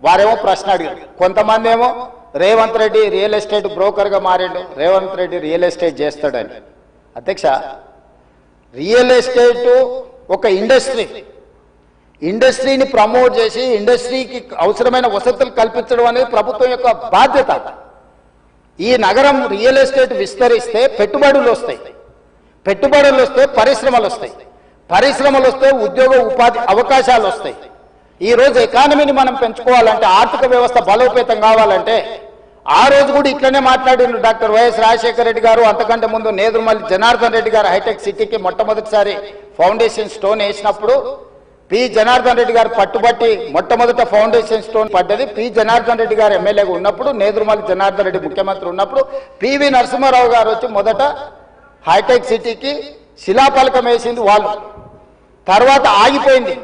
వారేమో ప్రశ్న అడిగారు. కొంతమంది ఏమో రేవంత్ రెడ్డి రియల్ ఎస్టేట్ బ్రోకర్గా మారిండు, రేవంత్ రెడ్డి రియల్ ఎస్టేట్ చేస్తాడని. అధ్యక్ష, రియల్ ఎస్టేట్ ఒక ఇండస్ట్రీని ప్రమోట్ చేసి ఇండస్ట్రీకి అవసరమైన వసతులు కల్పించడం అనేది ప్రభుత్వం యొక్క బాధ్యత. ఈ నగరం రియల్ ఎస్టేట్ విస్తరిస్తే పెట్టుబడులు వస్తాయి, పరిశ్రమలు వస్తే ఉద్యోగ ఉపాధి అవకాశాలు వస్తాయి. ఈరోజు ఎకానమీని మనం పెంచుకోవాలంటే, ఆర్థిక వ్యవస్థ బలోపేతం కావాలంటే, ఆ రోజు కూడా ఇట్లనే మాట్లాడిన డాక్టర్ వైఎస్ రాజశేఖర రెడ్డి గారు, అంతకంటే ముందు నేదురుమల్లి జనార్దన్ రెడ్డి గారు హైటెక్ సిటీకి మొట్టమొదటిసారి ఫౌండేషన్ స్టోన్ వేసినప్పుడు పి జనార్దన్ రెడ్డి గారు పట్టుబట్టి మొట్టమొదట ఫౌండేషన్ స్టోన్ పడ్డది పి జనార్దన్ రెడ్డి గారు ఎమ్మెల్యేగా ఉన్నప్పుడు, నేదురుమల్లి జనార్దన్ రెడ్డి ముఖ్యమంత్రి ఉన్నప్పుడు పివి నరసింహారావు గారు వచ్చి మొదట హైటెక్ సిటీకి శిలాఫలకం వేసింది వాళ్ళు. తర్వాత ఆగిపోయింది.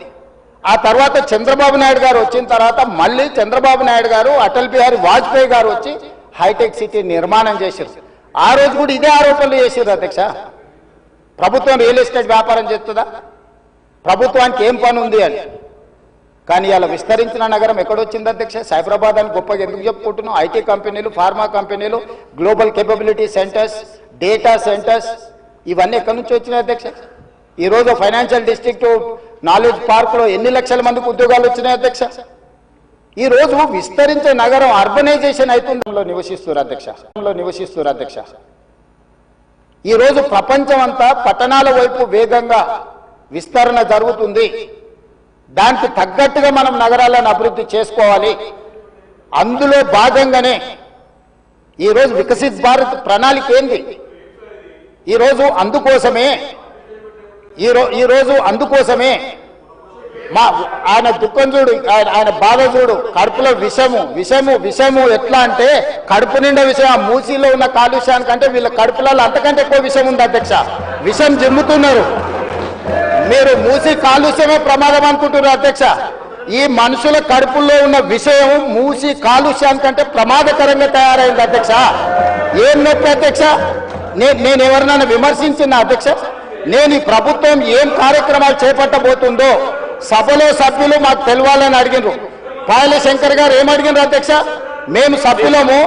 ఆ తర్వాత చంద్రబాబు నాయుడు గారు వచ్చిన తర్వాత మళ్ళీ చంద్రబాబు నాయుడు గారు, అటల్ బిహారీ వాజ్పేయి గారు వచ్చి హైటెక్ సిటీ నిర్మాణం చేశారు. ఆ రోజు కూడా ఇదే ఆరోపణలు చేశారు. అధ్యక్ష, ప్రభుత్వం రియల్ ఎస్టేట్ వ్యాపారం చేస్తుందా, ప్రభుత్వానికి ఏం పని ఉంది అని. కానీ ఇలా విస్తరించిన నగరం ఎక్కడొచ్చింది అధ్యక్ష? సైబరాబాద్ అని గొప్పగా ఎందుకు చెప్పుకుంటున్నాం? ఐటీ కంపెనీలు, ఫార్మా కంపెనీలు, global capability centres, data centres, ఇవన్నీ ఎక్కడి నుంచి వచ్చినాయి అధ్యక్ష? ఈరోజు ఫైనాన్షియల్ డిస్ట్రిక్ట్, నాలెడ్జ్ పార్క్లో ఎన్ని లక్షల మందికి ఉద్యోగాలు వచ్చినాయి అధ్యక్ష? ఈరోజు విస్తరించే నగరం అర్బనైజేషన్ అవుతుందో నివసిస్తున్నారు అధ్యక్ష. ఈరోజు ప్రపంచం అంతా పట్టణాల వైపు వేగంగా విస్తరణ జరుగుతుంది. దానికి తగ్గట్టుగా మనం నగరాలను అభివృద్ధి చేసుకోవాలి. అందులో భాగంగానే ఈరోజు వికసిత్ భారత్ ప్రణాళిక ఏంది? ఈరోజు అందుకోసమే మా ఆయన దుఃఖం చూడు, ఆయన బాధ చూడు, కడుపులో విషము ఎట్లా అంటే కడుపు నిండా విషయం. మూసీలో ఉన్న కాలుష్యానికంటే వీళ్ళ కడుపులలో అంతకంటే ఎక్కువ విషం ఉంది అధ్యక్ష. విషం జిమ్ముతున్నారు. మీరు మూసి కాలుష్యమే ప్రమాదం అనుకుంటున్నారు అధ్యక్ష. ఈ మనుషుల కడుపుల్లో ఉన్న విషయం మూసి కాలుష్యానికంటే ప్రమాదకరంగా తయారైంది అధ్యక్ష. ఏం నొప్పి అధ్యక్ష? నేను ఎవరినైనా విమర్శించిన అధ్యక్ష? నేను ఈ ప్రభుత్వం ఏం కార్యక్రమాలు చేపట్టబోతుందో సభలో సభ్యులు మాకు తెలవాలని అడిగినారు. పాయల శంకర్ గారు ఏమడిగినారు అధ్యక్ష? మేము సభ్యులము,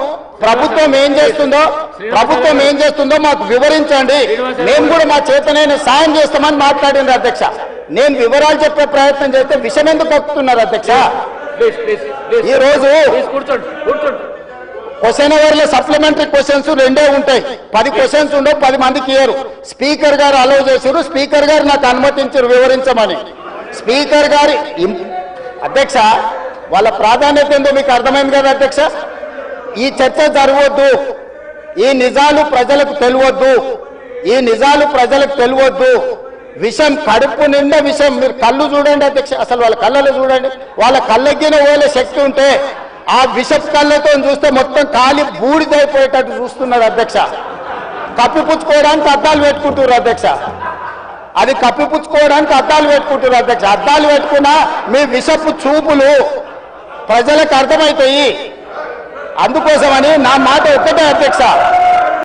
ప్రభుత్వం ఏం చేస్తుందో మాకు వివరించండి, మేము కూడా మా చేతనైనా సాయం చేస్తామని మాట్లాడినారు అధ్యక్ష. నేను వివరాలు చెప్పే ప్రయత్నం చేస్తే విషయం ఎందుకు కక్కుతున్నారు అధ్యక్ష? ఈరోజు క్వశ్చన్ అవర్లో సప్లిమెంటరీ క్వశ్చన్స్ 2 ఉంటాయి. 10 క్వశ్చన్స్ ఉండవు, 10 మందికి ఇయ్యరు. స్పీకర్ గారు అలౌ చేశారు, స్పీకర్ గారు నాకు అనుమతించారు వివరించమని. స్పీకర్ గారి అధ్యక్ష వాళ్ళ ప్రాధాన్యత ఏందో మీకు అర్థమైంది కదా అధ్యక్ష? ఈ చర్చ జరగవద్దు, ఈ నిజాలు ప్రజలకు తెలియవద్దు. విషం కడుపు నిండా విషం. మీరు కళ్ళు చూడండి అధ్యక్ష, అసలు వాళ్ళ కళ్ళలో చూడండి. వాళ్ళ కళ్ళెక్కిన ఓలే శక్తి ఉంటే ఆ విషపు కళ్ళతో చూస్తే మొత్తం కాలి బూడిదైపోయేటట్టు చూస్తున్నారు అధ్యక్ష. కప్పిపుచ్చుకోవడానికి అద్దాలు పెట్టుకుంటున్నారు అధ్యక్ష. అద్దాలు పెట్టుకున్నా మీ విషపు చూపులు ప్రజలకు అర్థమవుతాయి. అందుకోసమని నా మాట ఒక్కటే అధ్యక్ష,